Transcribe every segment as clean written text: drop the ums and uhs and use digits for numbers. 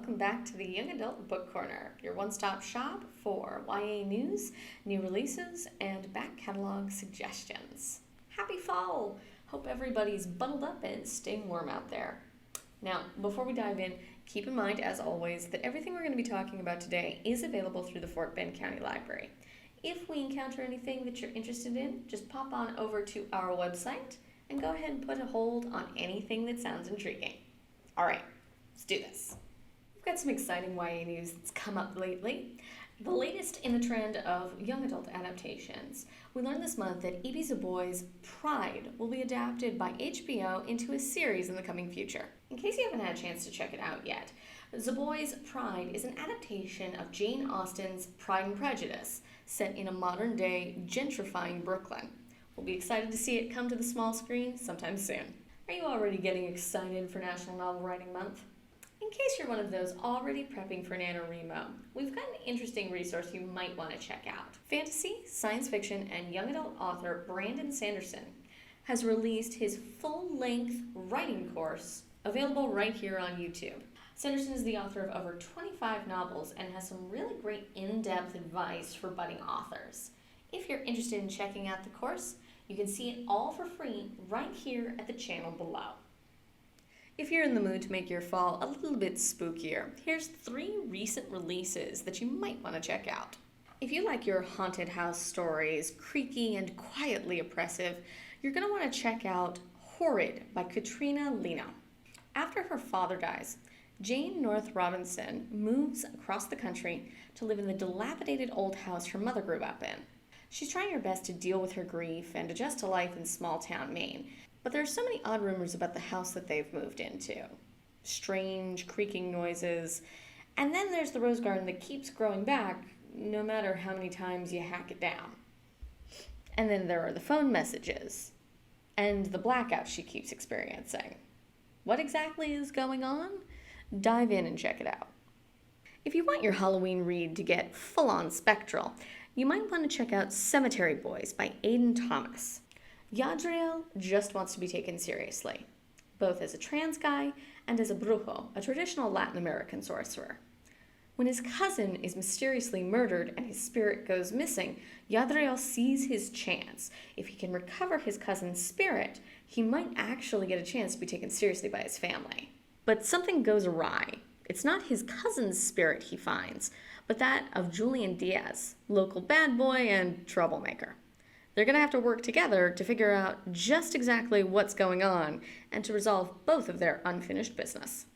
welcome back to the Young Adult Book Corner, your one-stop shop for YA news, new releases, and back catalog suggestions. Happy fall! Hope everybody's bundled up and staying warm out there. Now, before we dive in, keep in mind, as always, that everything we're going to be talking about today is available through the Fort Bend County Library. If we encounter anything that you're interested in, just pop on over to our website and go ahead and put a hold on anything that sounds intriguing. All right, let's do this. We've got some exciting YA news that's come up lately. The latest in the trend of young adult adaptations. We learned this month that E.B. Zeboy's Pride will be adapted by HBO into a series in the coming future. In case you haven't had a chance to check it out yet, Zeboy's Pride is an adaptation of Jane Austen's Pride and Prejudice, set in a modern-day, gentrifying Brooklyn. We'll be excited to see it come to the small screen sometime soon. Are you already getting excited for National Novel Writing Month? In case you're one of those already prepping for NaNoWriMo, we've got an interesting resource you might want to check out. Fantasy, science fiction, and young adult author Brandon Sanderson has released his full-length writing course, available right here on YouTube. Sanderson is the author of over 25 novels and has some really great in-depth advice for budding authors. If you're interested in checking out the course, you can see it all for free right here at the channel below. If you're in the mood to make your fall a little bit spookier, here's 3 recent releases that you might want to check out. If you like your haunted house stories, creaky and quietly oppressive, you're going to want to check out Horrid by Katrina Leno. After her father dies, Jane North Robinson moves across the country to live in the dilapidated old house her mother grew up in. She's trying her best to deal with her grief and adjust to life in small-town Maine, but there are so many odd rumors about the house that they've moved into. Strange, creaking noises, and then there's the rose garden that keeps growing back no matter how many times you hack it down. And then there are the phone messages, and the blackouts she keeps experiencing. What exactly is going on? Dive in and check it out. If you want your Halloween read to get full-on spectral, you might want to check out Cemetery Boys by Aidan Thomas. Yadriel just wants to be taken seriously, both as a trans guy and as a brujo, a traditional Latin American sorcerer. When his cousin is mysteriously murdered and his spirit goes missing, Yadriel sees his chance. If he can recover his cousin's spirit, he might actually get a chance to be taken seriously by his family. But something goes awry. It's not his cousin's spirit he finds, but that of Julian Diaz, local bad boy and troublemaker. They're going to have to work together to figure out just exactly what's going on and to resolve both of their unfinished business.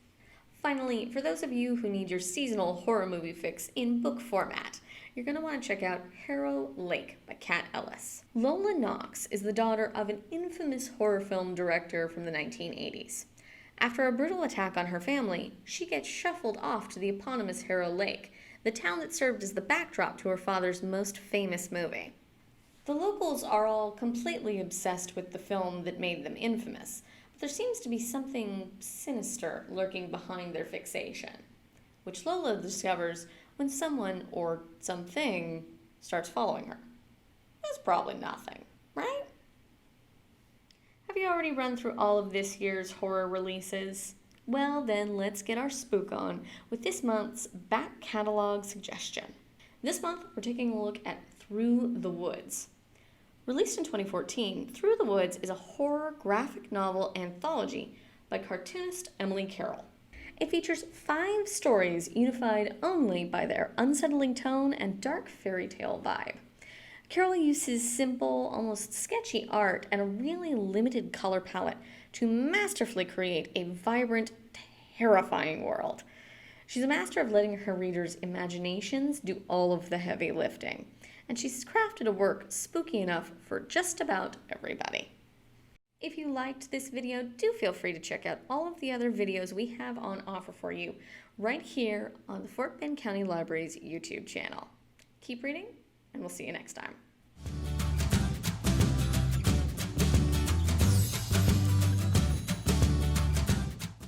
Finally, for those of you who need your seasonal horror movie fix in book format, you're going to want to check out Harrow Lake by Kat Ellis. Lola Knox is the daughter of an infamous horror film director from the 1980s. After a brutal attack on her family, she gets shuffled off to the eponymous Harrow Lake, the town that served as the backdrop to her father's most famous movie. The locals are all completely obsessed with the film that made them infamous, but there seems to be something sinister lurking behind their fixation, which Lola discovers when someone or something starts following her. It's probably nothing, right? Have you already run through all of this year's horror releases? Well, then let's get our spook on with this month's back catalog suggestion. This month, we're taking a look at Through the Woods. Released in 2014, Through the Woods is a horror graphic novel anthology by cartoonist Emily Carroll. It features 5 stories unified only by their unsettling tone and dark fairy tale vibe. Carroll uses simple, almost sketchy art and a really limited color palette to masterfully create a vibrant, terrifying world. She's a master of letting her readers' imaginations do all of the heavy lifting, and she's crafted a work spooky enough for just about everybody. If you liked this video, do feel free to check out all of the other videos we have on offer for you right here on the Fort Bend County Library's YouTube channel. Keep reading, and we'll see you next time.